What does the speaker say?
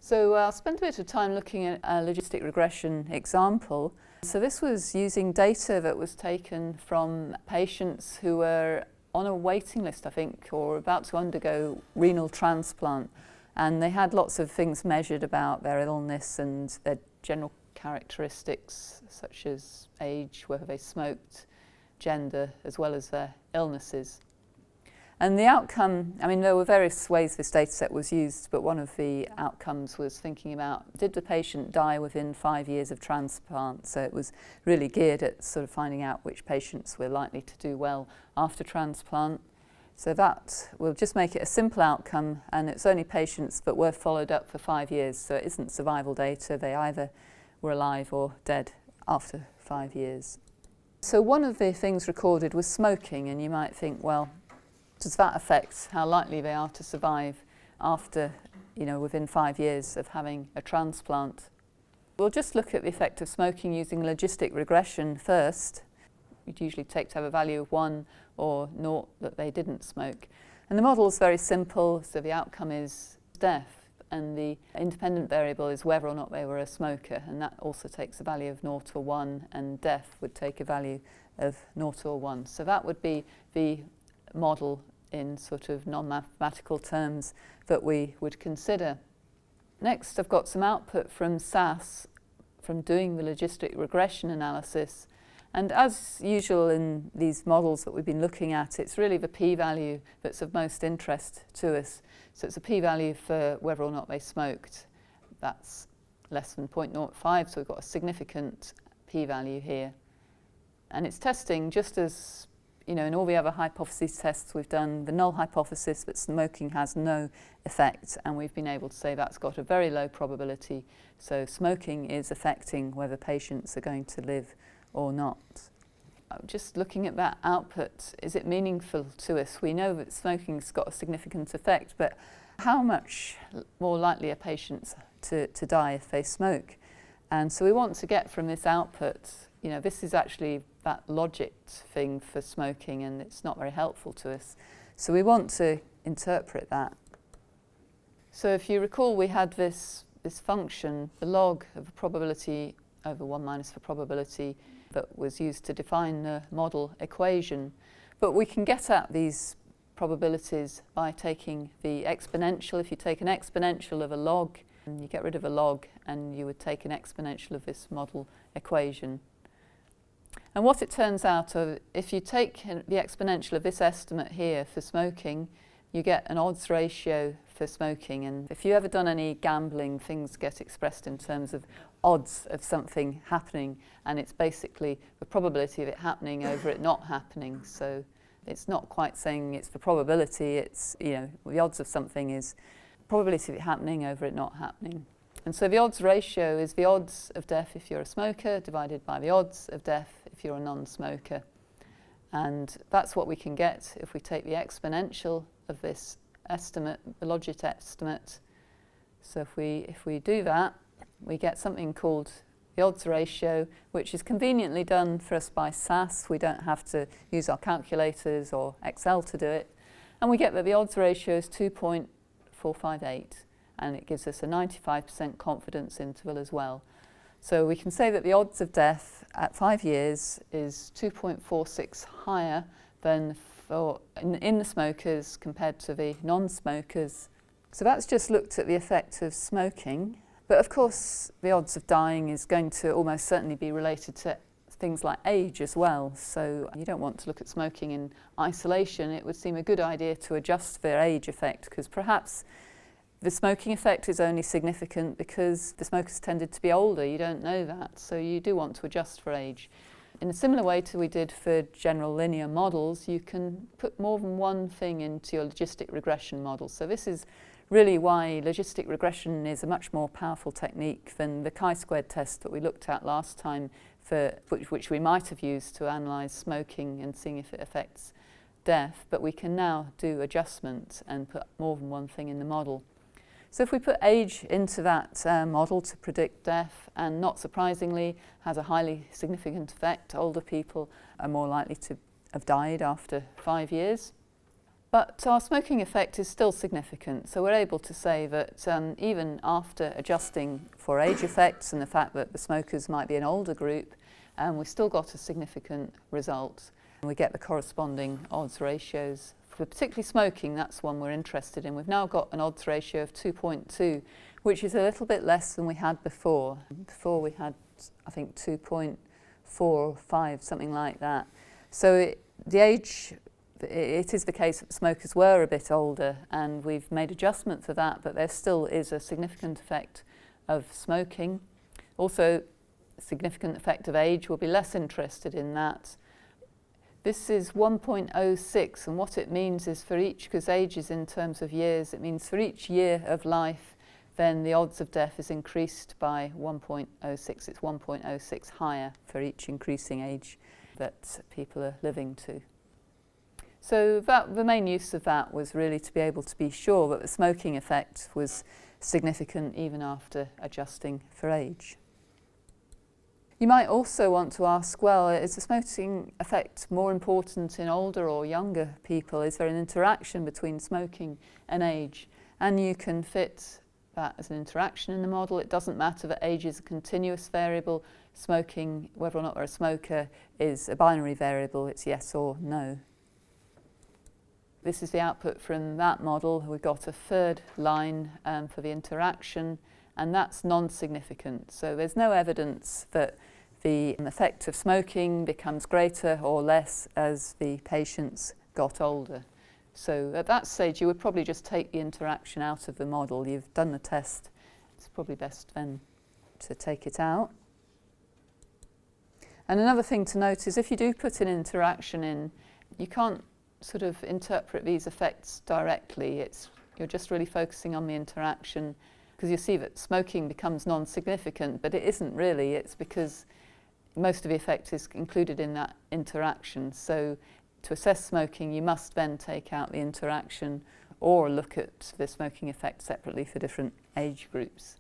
So I'll spend a bit of time looking at a logistic regression example. So this was using data that was taken from patients who were on a waiting list, I think, or about to undergo renal transplant. And they had lots of things measured about their illness and their general characteristics, such as age, whether they smoked, gender, as well as their illnesses. And the outcome, I mean, there were various ways this data set was used, but one of the outcomes was thinking about, did the patient die within 5 years of transplant? So it was really geared at sort of finding out which patients were likely to do well after transplant. So that will just make it a simple outcome, and it's only patients that were followed up for 5 years, so it isn't survival data. They either were alive or dead after 5 years. So one of the things recorded was smoking, and you might think, well, does that affect how likely they are to survive after, within 5 years of having a transplant? We'll just look at the effect of smoking using logistic regression first. You'd usually take to have a value of 1 or 0 that they didn't smoke. And the model is very simple, so the outcome is death, and the independent variable is whether or not they were a smoker, and that also takes a value of 0 or 1, and death would take a value of 0 or 1. So that would be the model in sort of non-mathematical terms that we would consider. Next, I've got some output from SAS from doing the logistic regression analysis. And as usual in these models that we've been looking at, it's really the p-value that's of most interest to us. So it's a p-value for whether or not they smoked. That's less than 0.05, so we've got a significant p-value here. And it's testing just as in all the other hypothesis tests we've done, the null hypothesis that smoking has no effect, and we've been able to say that's got a very low probability. So smoking is affecting whether patients are going to live or not. Just looking at that output, is it meaningful to us? We know that smoking's got a significant effect, but how much more likely are patients to die if they smoke? And so we want to get from this output, this is actually that logic thing for smoking, and it's not very helpful to us. So we want to interpret that. So if you recall, we had this function, the log of the probability over 1 minus the probability, that was used to define the model equation. But we can get at these probabilities by taking the exponential. If you take an exponential of a log, and you get rid of a log, and you would take an exponential of this model equation. And what it turns out, if you take the exponential of this estimate here for smoking, you get an odds ratio for smoking. And if you've ever done any gambling, things get expressed in terms of odds of something happening, and it's basically the probability of it happening over it not happening. So it's not quite saying it's the probability, it's, the odds of something is probability of it happening over it not happening. And so the odds ratio is the odds of death if you're a smoker divided by the odds of death if you're a non-smoker. And that's what we can get if we take the exponential of this estimate, the logit estimate. So if we do that, we get something called the odds ratio, which is conveniently done for us by SAS. We don't have to use our calculators or Excel to do it. And we get that the odds ratio is 2.458. And it gives us a 95% confidence interval as well. So we can say that the odds of death at 5 years is 2.46 higher than in the smokers compared to the non-smokers. So that's just looked at the effect of smoking. But of course, the odds of dying is going to almost certainly be related to things like age as well. So you don't want to look at smoking in isolation. It would seem a good idea to adjust the age effect, because perhaps the smoking effect is only significant because the smokers tended to be older. You don't know that, so you do want to adjust for age. In a similar way to we did for general linear models, you can put more than one thing into your logistic regression model. So this is really why logistic regression is a much more powerful technique than the chi-squared test that we looked at last time, which we might have used to analyse smoking and seeing if it affects death. But we can now do adjustment and put more than one thing in the model. So if we put age into that model to predict death, and not surprisingly has a highly significant effect, older people are more likely to have died after 5 years. But our smoking effect is still significant, so we're able to say that even after adjusting for age effects and the fact that the smokers might be an older group, we've still got a significant result. We get the corresponding odds ratios. For particularly smoking, that's one we're interested in. We've now got an odds ratio of 2.2, which is a little bit less than we had before. Before we had, I think, 2.4 or 5, something like that. So the age, it is the case that smokers were a bit older, and we've made adjustment for that, but there still is a significant effect of smoking. Also, a significant effect of age. We'll be less interested in that. This is 1.06, and what it means is for each, because age is in terms of years, it means for each year of life, then the odds of death is increased by 1.06. It's 1.06 higher for each increasing age that people are living to. So the main use of that was really to be able to be sure that the smoking effect was significant even after adjusting for age. You might also want to ask, well, is the smoking effect more important in older or younger people? Is there an interaction between smoking and age? And you can fit that as an interaction in the model. It doesn't matter that age is a continuous variable. Smoking, whether or not they're a smoker, is a binary variable. It's yes or no. This is the output from that model. We've got a third line for the interaction, and that's non-significant. So there's no evidence that the effect of smoking becomes greater or less as the patients got older. So at that stage, you would probably just take the interaction out of the model. You've done the test. It's probably best then to take it out. And another thing to note is if you do put an interaction in, you can't sort of interpret these effects directly. You're just really focusing on the interaction, because you see that smoking becomes non-significant, but it isn't really. It's because most of the effect is included in that interaction. So to assess smoking, you must then take out the interaction or look at the smoking effect separately for different age groups.